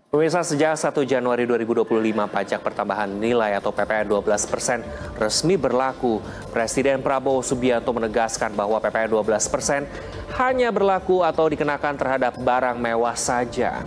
Pemirsa, sejak 1 Januari 2025, pajak pertambahan nilai atau PPN 12% resmi berlaku. Presiden Prabowo Subianto menegaskan bahwa PPN 12% hanya berlaku atau dikenakan terhadap barang mewah saja.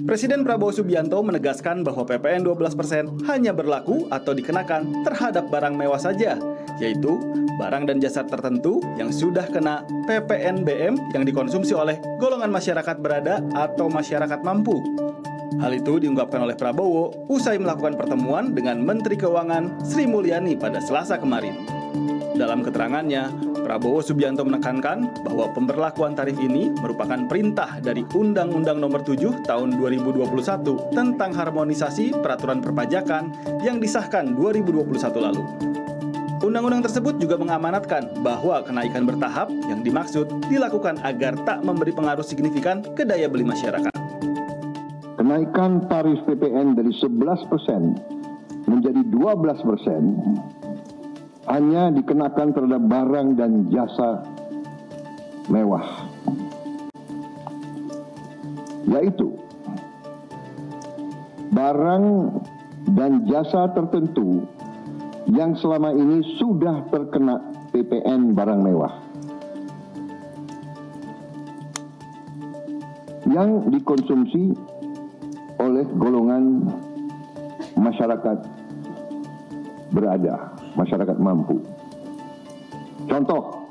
Presiden Prabowo Subianto menegaskan bahwa PPN 12% hanya berlaku atau dikenakan terhadap barang mewah saja, yaitu barang dan jasa tertentu yang sudah kena PPNBM yang dikonsumsi oleh golongan masyarakat berada atau masyarakat mampu. Hal itu diungkapkan oleh Prabowo usai melakukan pertemuan dengan Menteri Keuangan Sri Mulyani pada Selasa kemarin. Dalam keterangannya, Prabowo Subianto menekankan bahwa pemberlakuan tarif ini merupakan perintah dari Undang-Undang Nomor 7 Tahun 2021 tentang harmonisasi peraturan perpajakan yang disahkan 2021 lalu. Undang-undang tersebut juga mengamanatkan bahwa kenaikan bertahap yang dimaksud dilakukan agar tak memberi pengaruh signifikan ke daya beli masyarakat. Kenaikan tarif PPN dari 11% menjadi 12% hanya dikenakan terhadap barang dan jasa mewah, yaitu barang dan jasa tertentu yang selama ini sudah terkena PPN barang mewah yang dikonsumsi oleh golongan masyarakat berada, masyarakat mampu. Contoh,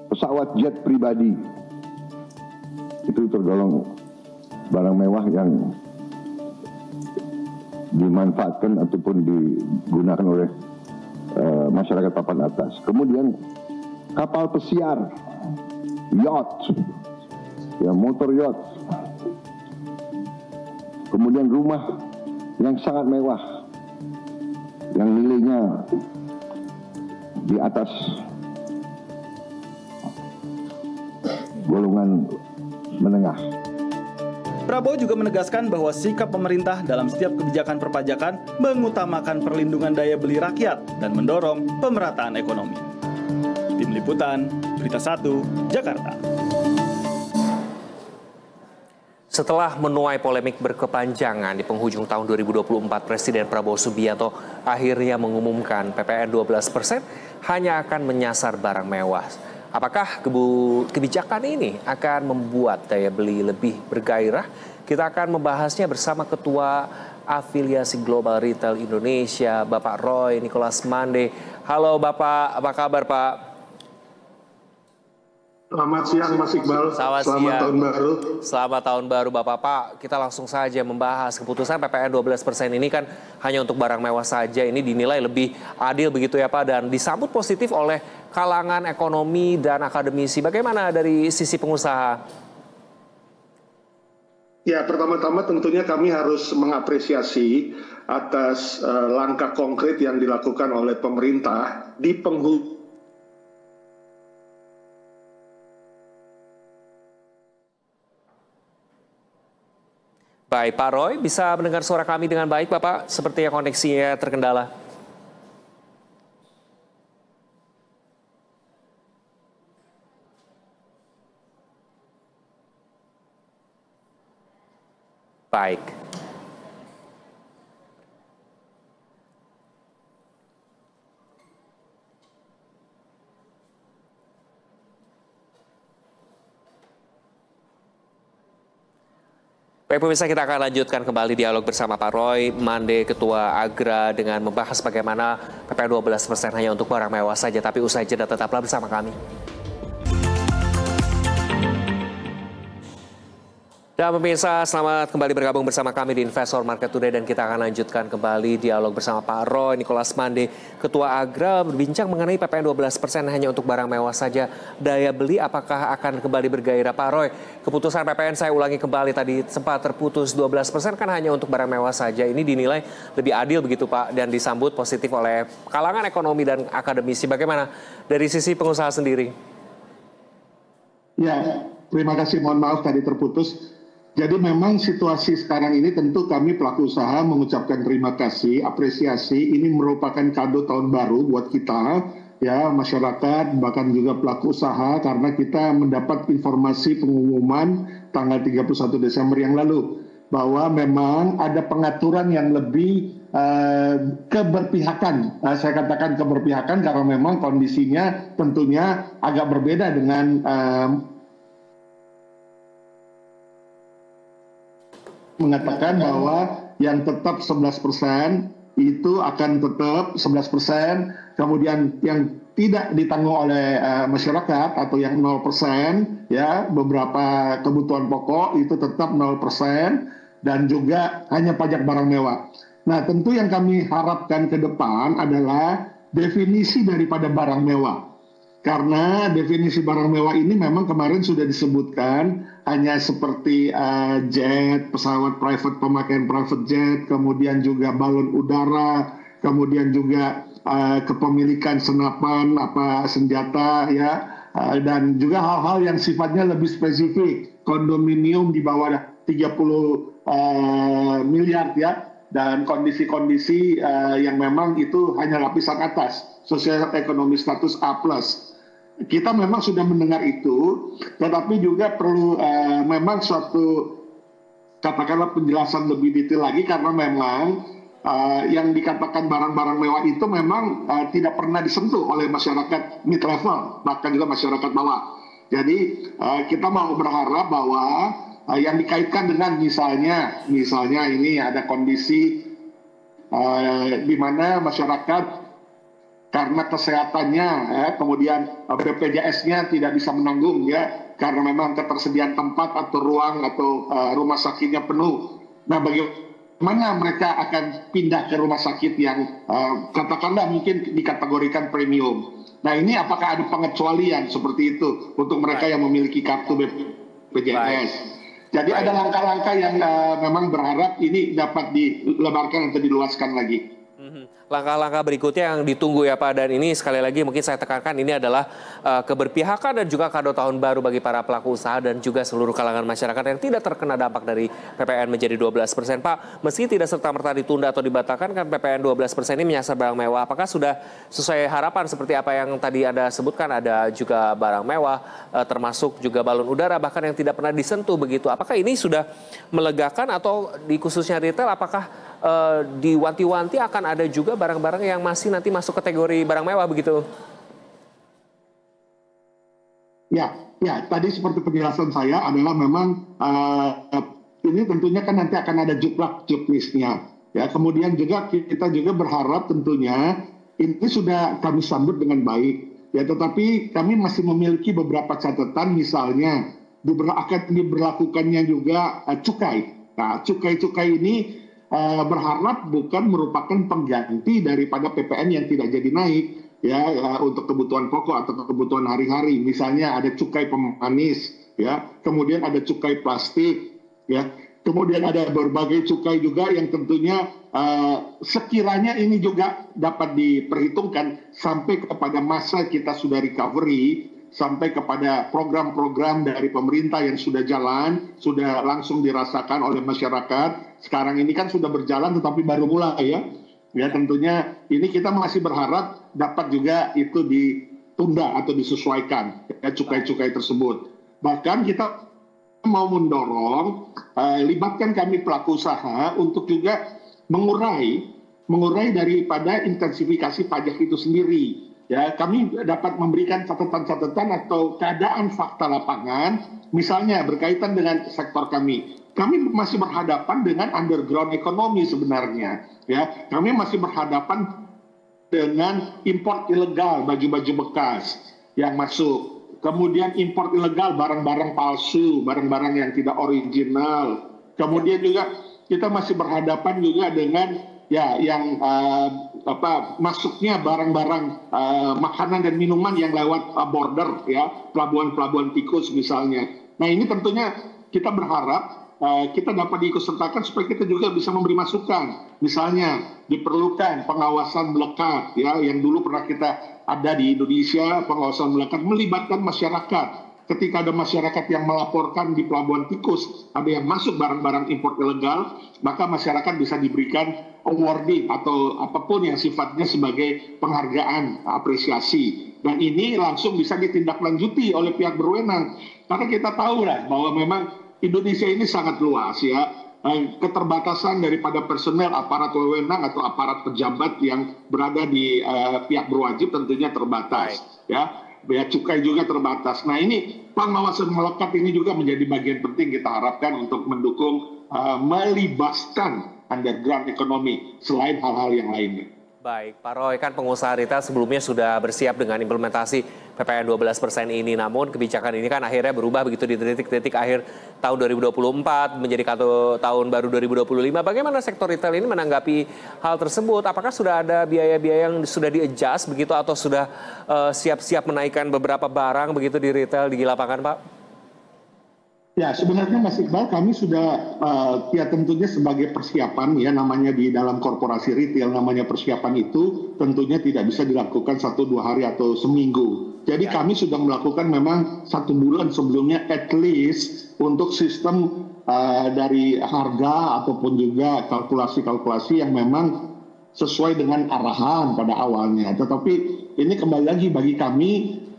pesawat jet pribadi itu tergolong barang mewah yang dimanfaatkan ataupun digunakan oleh masyarakat papan atas. Kemudian kapal pesiar, yacht, ya, motor yacht. Kemudian rumah yang sangat mewah, yang nilainya di atas golongan menengah. Prabowo juga menegaskan bahwa sikap pemerintah dalam setiap kebijakan perpajakan mengutamakan perlindungan daya beli rakyat dan mendorong pemerataan ekonomi. Tim Liputan, Berita 1, Jakarta. Setelah menuai polemik berkepanjangan di penghujung tahun 2024, Presiden Prabowo Subianto akhirnya mengumumkan PPN 12% hanya akan menyasar barang mewah. Apakah kebijakan ini akan membuat daya beli lebih bergairah? Kita akan membahasnya bersama Ketua Afiliasi Global Retail Indonesia, Bapak Roy Nicholas Mande. Halo Bapak, apa kabar Pak? Selamat siang Mas Iqbal, selamat tahun baru. Selamat tahun baru Bapak. Pak, kita langsung saja membahas keputusan PPN 12% ini kan hanya untuk barang mewah saja. Ini dinilai lebih adil begitu ya Pak, dan disambut positif oleh kalangan ekonomi dan akademisi. Bagaimana dari sisi pengusaha? Ya, pertama-tama tentunya kami harus mengapresiasi atas langkah konkret yang dilakukan oleh pemerintah di penghujung. Baik, Pak Roy, bisa mendengar suara kami dengan baik, Bapak? Sepertinya koneksinya terkendala. Baik. Baik pemirsa, kita akan lanjutkan kembali dialog bersama Pak Roy Mande, Ketua Agra, dengan membahas bagaimana PPN 12% hanya untuk barang mewah saja. Tapi usai jeda tetaplah bersama kami. Dan pemirsa, selamat kembali bergabung bersama kami di Investor Market Today, dan kita akan lanjutkan kembali dialog bersama Pak Roy Nicholas Mande, Ketua Agra, berbincang mengenai PPN 12% hanya untuk barang mewah saja. Daya beli apakah akan kembali bergairah? Pak Roy, keputusan PPN, saya ulangi kembali, tadi sempat terputus 12% kan hanya untuk barang mewah saja. Ini dinilai lebih adil begitu Pak, dan disambut positif oleh kalangan ekonomi dan akademisi. Bagaimana dari sisi pengusaha sendiri? Ya, terima kasih. Mohon maaf tadi terputus. Jadi memang situasi sekarang ini tentu kami pelaku usaha mengucapkan terima kasih, apresiasi. Ini merupakan kado tahun baru buat kita ya masyarakat bahkan juga pelaku usaha karena kita mendapat informasi pengumuman tanggal 31 Desember yang lalu bahwa memang ada pengaturan yang lebih keberpihakan. Saya katakan keberpihakan karena memang kondisinya tentunya agak berbeda dengan mengatakan bahwa yang tetap 11% itu akan tetap 11%, kemudian yang tidak ditanggung oleh masyarakat atau yang 0%, ya beberapa kebutuhan pokok itu tetap 0% dan juga hanya pajak barang mewah. Nah, tentu yang kami harapkan ke depan adalah definisi daripada barang mewah. Karena definisi barang mewah ini memang kemarin sudah disebutkan hanya seperti jet, pesawat private, pemakaian private jet, kemudian juga balon udara, kemudian juga kepemilikan senapan, senjata, ya, dan juga hal-hal yang sifatnya lebih spesifik, kondominium di bawah 30 miliar, ya, dan kondisi-kondisi yang memang itu hanya lapisan atas, sosial ekonomi status A+. Kita memang sudah mendengar itu, tetapi juga perlu memang suatu katakanlah penjelasan lebih detail lagi karena memang yang dikatakan barang-barang mewah itu memang tidak pernah disentuh oleh masyarakat mid level, bahkan juga masyarakat bawah. Jadi kita mau berharap bahwa yang dikaitkan dengan misalnya ini ada kondisi di mana masyarakat karena kesehatannya, kemudian BPJS-nya tidak bisa menanggung, ya, karena memang ketersediaan tempat atau ruang atau rumah sakitnya penuh. Nah, bagaimana mereka akan pindah ke rumah sakit yang katakanlah mungkin dikategorikan premium. Nah, ini apakah ada pengecualian seperti itu untuk mereka yang memiliki kartu BPJS? Jadi ada langkah-langkah yang memang berharap ini dapat dilebarkan atau diluaskan lagi. Langkah-langkah berikutnya yang ditunggu ya Pak, dan ini sekali lagi mungkin saya tekankan ini adalah keberpihakan dan juga kado tahun baru bagi para pelaku usaha dan juga seluruh kalangan masyarakat yang tidak terkena dampak dari PPN menjadi 12%. Pak, meski tidak serta-merta ditunda atau dibatalkan, kan PPN 12% ini menyasar barang mewah. Apakah sudah sesuai harapan seperti apa yang tadi Anda sebutkan? Ada juga barang mewah, termasuk juga balon udara, bahkan yang tidak pernah disentuh begitu. Apakah ini sudah melegakan atau di khususnya retail, apakah diwanti-wanti akan ada juga barang-barang yang masih nanti masuk kategori barang mewah begitu? Ya, tadi seperti penjelasan saya adalah memang ini tentunya kan nanti akan ada juklist-nya. Ya, kemudian juga kita juga berharap tentunya ini sudah kami sambut dengan baik. Ya, tetapi kami masih memiliki beberapa catatan, misalnya akan diberlakukannya juga cukai. Nah, cukai ini berharap bukan merupakan pengganti daripada PPN yang tidak jadi naik, ya, untuk kebutuhan pokok atau kebutuhan hari-hari. Misalnya ada cukai pemanis, ya, kemudian ada cukai plastik, ya, kemudian ada berbagai cukai juga yang tentunya sekiranya ini juga dapat diperhitungkan sampai kepada masa kita sudah recovery, sampai kepada program-program dari pemerintah yang sudah jalan, sudah langsung dirasakan oleh masyarakat. Sekarang ini kan sudah berjalan tetapi baru mulai, ya. Ya, tentunya ini kita masih berharap dapat juga itu ditunda atau disesuaikan, ya, cukai-cukai tersebut. Bahkan kita mau mendorong, libatkan kami pelaku usaha untuk juga mengurai daripada intensifikasi pajak itu sendiri. Ya, kami dapat memberikan catatan-catatan atau keadaan fakta lapangan, misalnya berkaitan dengan sektor kami. Kami masih berhadapan dengan underground ekonomi sebenarnya. Ya, kami masih berhadapan dengan import ilegal baju-baju bekas yang masuk. Kemudian import ilegal barang-barang palsu, barang-barang yang tidak original. Kemudian juga kita masih berhadapan juga dengan masuknya barang-barang makanan dan minuman yang lewat border, ya, pelabuhan-pelabuhan tikus misalnya. Nah, ini tentunya kita berharap kita dapat diikutsertakan supaya kita juga bisa memberi masukan. Misalnya diperlukan pengawasan melekat, ya, yang dulu pernah kita ada di Indonesia, pengawasan melekat melibatkan masyarakat ketika ada masyarakat yang melaporkan di Pelabuhan Tikus ada yang masuk barang-barang impor ilegal, maka masyarakat bisa diberikan awarding atau apapun yang sifatnya sebagai penghargaan, apresiasi. Dan ini langsung bisa ditindaklanjuti oleh pihak berwenang. Karena kita tahu lah bahwa memang Indonesia ini sangat luas ya. Keterbatasan daripada personel aparat wewenang atau aparat pejabat yang berada di pihak berwajib tentunya terbatas. Ya, bea cukai juga terbatas. Nah ini pengawasan melekat ini juga menjadi bagian penting kita harapkan untuk mendukung melibatkan underground ekonomi selain hal-hal yang lainnya. Baik, Pak Roy, kan pengusaha retail sebelumnya sudah bersiap dengan implementasi PPN 12% ini. Namun kebijakan ini kan akhirnya berubah begitu di titik-titik akhir tahun 2024 menjadi tahun baru 2025. Bagaimana sektor retail ini menanggapi hal tersebut? Apakah sudah ada biaya-biaya yang sudah di-adjust begitu atau sudah siap-siap menaikkan beberapa barang begitu di retail di lapangan, Pak? Ya, sebenarnya Mas Iqbal, kami sudah ya tentunya sebagai persiapan ya, namanya di dalam korporasi retail namanya persiapan itu tentunya tidak bisa dilakukan 1-2 hari atau seminggu. Jadi kami sudah melakukan memang 1 bulan sebelumnya at least untuk sistem dari harga ataupun juga kalkulasi-kalkulasi yang memang sesuai dengan arahan pada awalnya. Tetapi ini kembali lagi bagi kami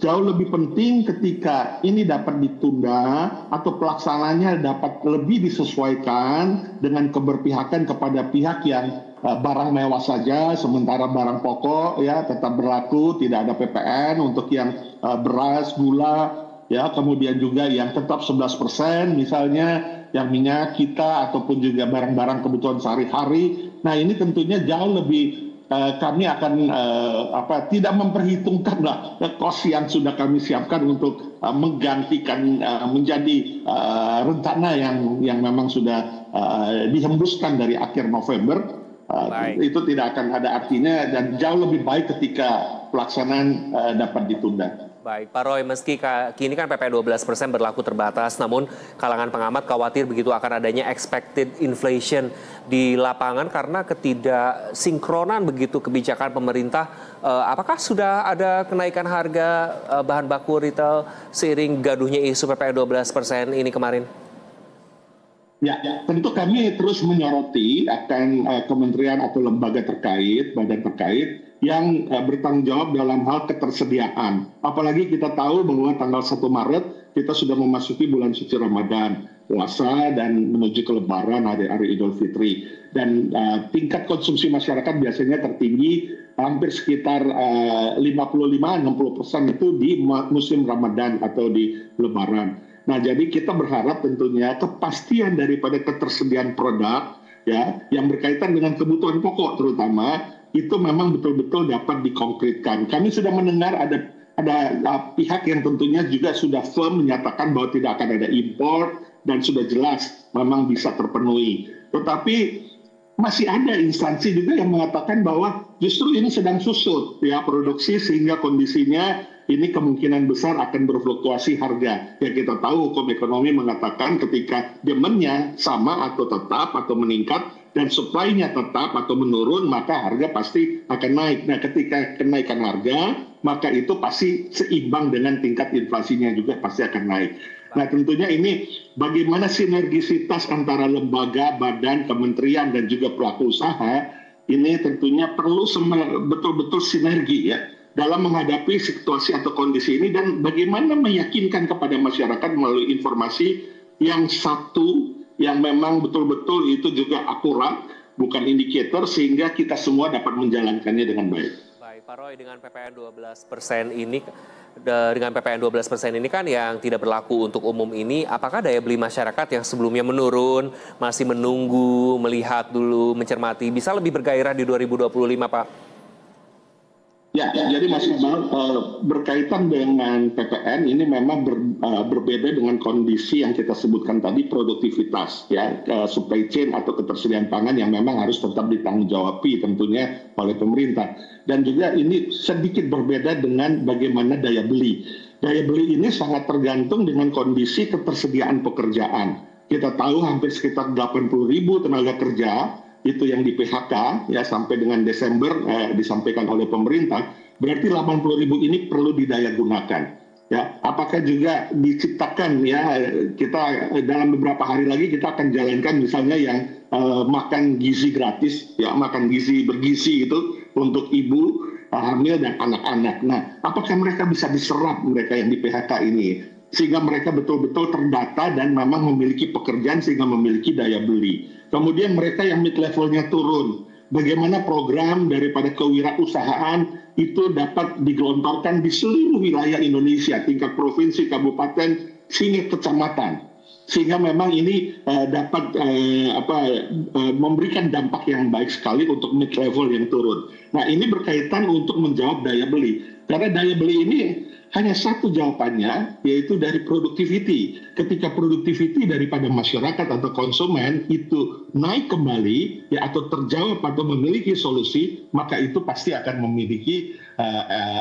jauh lebih penting ketika ini dapat ditunda atau pelaksananya dapat lebih disesuaikan dengan keberpihakan kepada pihak yang barang mewah saja, sementara barang pokok ya tetap berlaku, tidak ada PPN untuk yang beras, gula, ya kemudian juga yang tetap 11% misalnya, yang minyak kita ataupun juga barang-barang kebutuhan sehari-hari. Nah ini tentunya jauh lebih kami akan tidak memperhitungkan lah kos yang sudah kami siapkan untuk menggantikan menjadi rencana yang memang sudah dihembuskan dari akhir November. Itu tidak akan ada artinya dan jauh lebih baik ketika pelaksanaan dapat ditunda. Baik, Pak Roy, meski kini kan PPN 12% berlaku terbatas, namun kalangan pengamat khawatir begitu akan adanya expected inflation di lapangan karena ketidaksinkronan begitu kebijakan pemerintah. Apakah sudah ada kenaikan harga bahan baku retail seiring gaduhnya isu PPN 12% ini kemarin? Ya, tentu kami terus menyoroti akan kementerian atau lembaga terkait, badan terkait yang bertanggung jawab dalam hal ketersediaan. Apalagi kita tahu bahwa tanggal 1 Maret kita sudah memasuki bulan suci Ramadan, puasa dan menuju ke Lebaran, hari Idul Fitri. Dan tingkat konsumsi masyarakat biasanya tertinggi hampir sekitar 55-60% itu di musim Ramadan atau di Lebaran. Nah, jadi kita berharap tentunya kepastian daripada ketersediaan produk ya yang berkaitan dengan kebutuhan pokok terutama itu memang betul-betul dapat dikonkretkan. Kami sudah mendengar ada pihak yang tentunya juga sudah firm menyatakan bahwa tidak akan ada impor dan sudah jelas memang bisa terpenuhi. Tetapi masih ada instansi juga yang mengatakan bahwa justru ini sedang susut ya produksi sehingga kondisinya ini kemungkinan besar akan berfluktuasi harga. Ya kita tahu hukum ekonomi mengatakan ketika demand-nya sama atau tetap atau meningkat dan supply-nya tetap atau menurun maka harga pasti akan naik. Nah ketika kenaikan harga maka itu pasti seimbang dengan tingkat inflasinya juga pasti akan naik. Nah tentunya ini bagaimana sinergisitas antara lembaga, badan, kementerian dan juga pelaku usaha ini tentunya perlu betul-betul sinergi ya dalam menghadapi situasi atau kondisi ini dan bagaimana meyakinkan kepada masyarakat melalui informasi yang satu yang memang betul-betul itu juga akurat, bukan indikator sehingga kita semua dapat menjalankannya dengan baik. Baik, Pak Roy, dengan PPN 12% ini kan yang tidak berlaku untuk umum ini, apakah daya beli masyarakat yang sebelumnya menurun, masih menunggu, melihat dulu, mencermati, bisa lebih bergairah di 2025, Pak? Ya, jadi Mas Iqbal, berkaitan dengan PPN ini memang berbeda dengan kondisi yang kita sebutkan tadi produktivitas ya supply chain atau ketersediaan pangan yang memang harus tetap ditanggungjawabkan tentunya oleh pemerintah dan juga ini sedikit berbeda dengan bagaimana daya beli. Daya beli ini sangat tergantung dengan kondisi ketersediaan pekerjaan. Kita tahu hampir sekitar 80.000 tenaga kerja itu yang di PHK ya sampai dengan Desember disampaikan oleh pemerintah, berarti 80.000 ini perlu didaya gunakan. Ya, apakah juga diciptakan ya kita dalam beberapa hari lagi kita akan jalankan misalnya yang makan gizi gratis ya, makan gizi bergizi itu untuk ibu hamil dan anak-anak. Nah, apakah mereka bisa diserap mereka yang di PHK ini sehingga mereka betul-betul terdata dan memang memiliki pekerjaan sehingga memiliki daya beli. Kemudian mereka yang mid levelnya turun. Bagaimana program daripada kewirausahaan itu dapat digelontorkan di seluruh wilayah Indonesia, tingkat provinsi, kabupaten, hingga kecamatan, sehingga memang ini dapat memberikan dampak yang baik sekali untuk mid level yang turun. Nah, ini berkaitan untuk menjawab daya beli, karena daya beli ini hanya satu jawabannya, yaitu dari productivity. Ketika productivity daripada masyarakat atau konsumen itu naik kembali, ya, atau terjawab atau memiliki solusi, maka itu pasti akan memiliki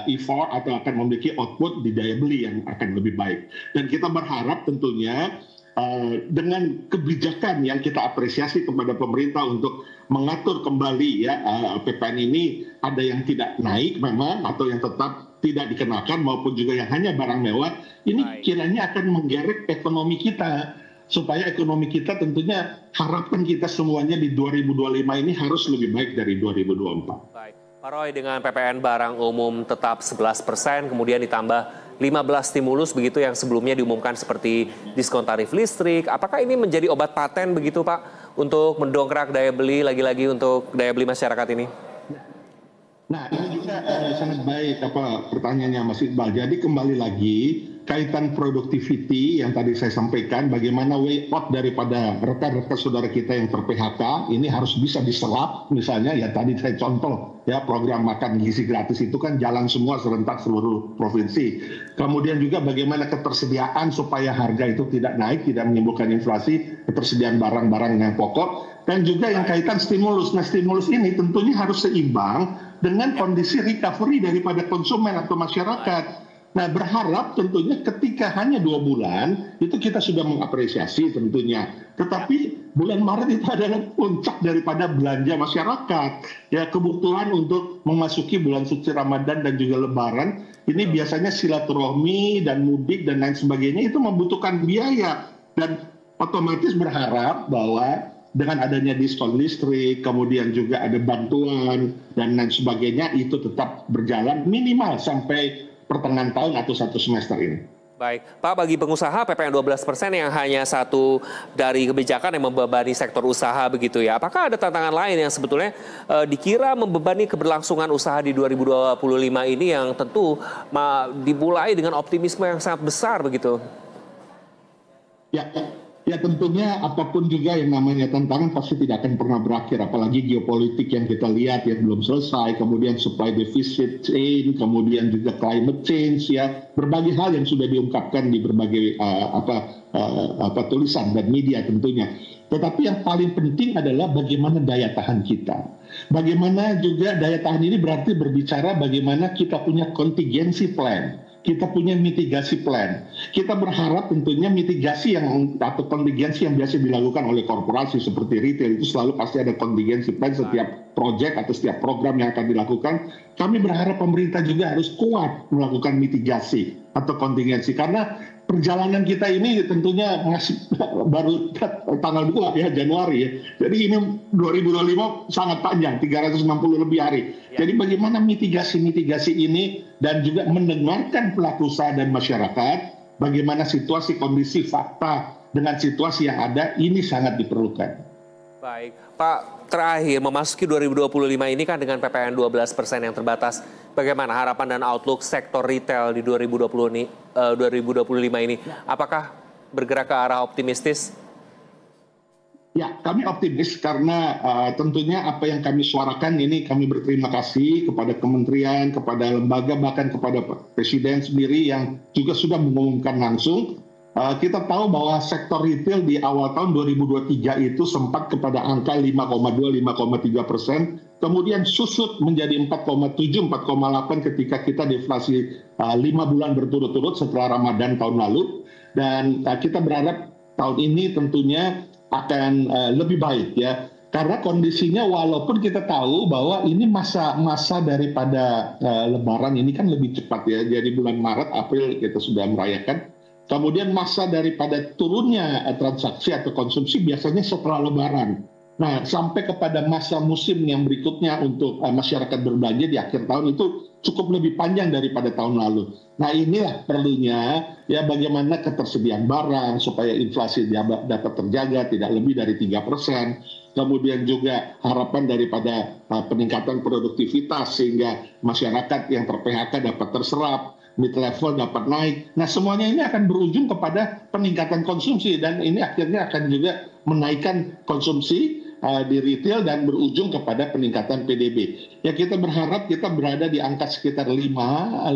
effort atau akan memiliki output di daya beli yang akan lebih baik. Dan kita berharap tentunya dengan kebijakan yang kita apresiasi kepada pemerintah untuk mengatur kembali ya PPN ini, ada yang tidak naik memang atau yang tetap tidak dikenakan maupun juga yang hanya barang mewah, ini kiranya akan menggerek ekonomi kita, supaya ekonomi kita tentunya harapan kita semuanya di 2025 ini harus lebih baik dari 2024. Baik, Pak Roy, dengan PPN barang umum tetap 11%, kemudian ditambah 15 stimulus begitu yang sebelumnya diumumkan seperti diskon tarif listrik, apakah ini menjadi obat paten begitu Pak untuk mendongkrak daya beli lagi-lagi untuk daya beli masyarakat ini? Nah, ini juga sangat baik pertanyaannya Mas Iqbal. Jadi kembali lagi kaitan productivity yang tadi saya sampaikan, bagaimana way out daripada rekan-rekan saudara kita yang ter-PHK ini harus bisa diserap. Misalnya ya tadi saya contoh ya program makan gizi gratis itu kan jalan semua serentak seluruh provinsi. Kemudian juga bagaimana ketersediaan supaya harga itu tidak naik, tidak menimbulkan inflasi, ketersediaan barang-barang yang pokok, dan juga yang kaitan stimulus. Nah, stimulus ini tentunya harus seimbang dengan kondisi recovery daripada konsumen atau masyarakat. Nah, berharap tentunya ketika hanya 2 bulan, itu kita sudah mengapresiasi tentunya. Tetapi bulan Maret itu adalah puncak daripada belanja masyarakat. Ya, kebutuhan untuk memasuki bulan suci Ramadan dan juga Lebaran, ini biasanya silaturahmi dan mudik dan lain sebagainya itu membutuhkan biaya. Dan otomatis berharap bahwa dengan adanya diskon listrik, kemudian juga ada bantuan dan lain sebagainya, itu tetap berjalan minimal sampai pertengahan tahun atau 1 semester ini. Baik, Pak, bagi pengusaha PPN 12% yang hanya satu dari kebijakan yang membebani sektor usaha begitu ya. Apakah ada tantangan lain yang sebetulnya dikira membebani keberlangsungan usaha di 2025 ini yang tentu dimulai dengan optimisme yang sangat besar begitu? Ya tentunya apapun juga yang namanya tantangan pasti tidak akan pernah berakhir, apalagi geopolitik yang kita lihat yang belum selesai, kemudian supply deficit chain, kemudian juga climate change, ya berbagai hal yang sudah diungkapkan di berbagai tulisan dan media tentunya. Tetapi yang paling penting adalah bagaimana daya tahan kita. Bagaimana juga daya tahan ini berarti berbicara bagaimana kita punya contingency plan. Kita punya mitigasi plan. Kita berharap tentunya mitigasi atau kontingensi yang biasa dilakukan oleh korporasi seperti retail itu selalu pasti ada kontingensi plan setiap proyek atau setiap program yang akan dilakukan. Kami berharap pemerintah juga harus kuat melakukan mitigasi atau kontingensi karena perjalanan kita ini tentunya masih baru tanggal 2 ya Januari ya. Jadi ini 2025 sangat panjang, 360 lebih hari. Jadi bagaimana mitigasi ini dan juga mendengarkan pelaku usaha dan masyarakat, bagaimana situasi kondisi fakta dengan situasi yang ada ini sangat diperlukan. Baik, Pak, terakhir memasuki 2025 ini kan dengan PPN 12% yang terbatas, bagaimana harapan dan outlook sektor retail di 2025 ini? Apakah bergerak ke arah optimistis? Ya, kami optimis karena tentunya apa yang kami suarakan ini kami berterima kasih kepada kementerian, kepada lembaga, bahkan kepada Presiden sendiri yang juga sudah mengumumkan langsung. Kita tahu bahwa sektor retail di awal tahun 2023 itu sempat kepada angka 5,2-5,3%, kemudian susut menjadi 4,7-4,8 ketika kita deflasi 5 bulan berturut-turut setelah Ramadan tahun lalu. Dan kita berharap tahun ini tentunya akan lebih baik ya. Karena kondisinya walaupun kita tahu bahwa ini masa daripada Lebaran ini kan lebih cepat ya. Jadi bulan Maret, April kita sudah merayakan. Kemudian masa daripada turunnya transaksi atau konsumsi biasanya setelah Lebaran. Nah, sampai kepada masa musim yang berikutnya untuk masyarakat berbelanja di akhir tahun itu cukup lebih panjang daripada tahun lalu. Nah, inilah perlunya ya bagaimana ketersediaan barang supaya inflasi dapat terjaga tidak lebih dari 3%. Kemudian juga harapan daripada peningkatan produktivitas sehingga masyarakat yang ter-PHK dapat terserap, mid level dapat naik. Nah, semuanya ini akan berujung kepada peningkatan konsumsi dan ini akhirnya akan juga menaikkan konsumsi di retail dan berujung kepada peningkatan PDB. Ya kita berharap kita berada di angka sekitar 5,2%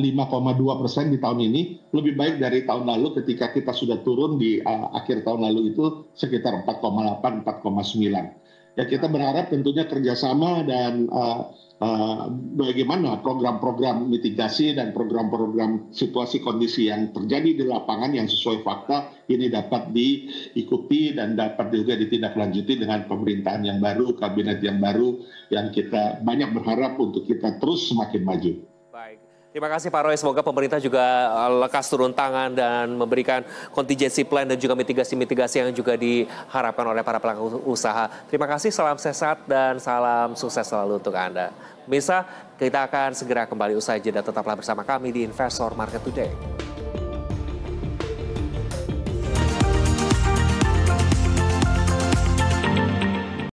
di tahun ini, lebih baik dari tahun lalu ketika kita sudah turun di akhir tahun lalu itu sekitar 4,8, 4,9. Ya kita berharap tentunya kerjasama dan bagaimana program-program mitigasi dan program-program situasi kondisi yang terjadi di lapangan yang sesuai fakta ini dapat diikuti dan dapat juga ditindaklanjuti dengan pemerintahan yang baru, kabinet yang baru yang kita banyak berharap untuk kita terus semakin maju. Baik. Terima kasih Pak Roy, semoga pemerintah juga lekas turun tangan dan memberikan contingency plan dan juga mitigasi-mitigasi yang juga diharapkan oleh para pelaku usaha. Terima kasih, salam sehat dan salam sukses selalu untuk Anda. Bisa, kita akan segera kembali usai jeda, tetaplah bersama kami di Investor Market Today.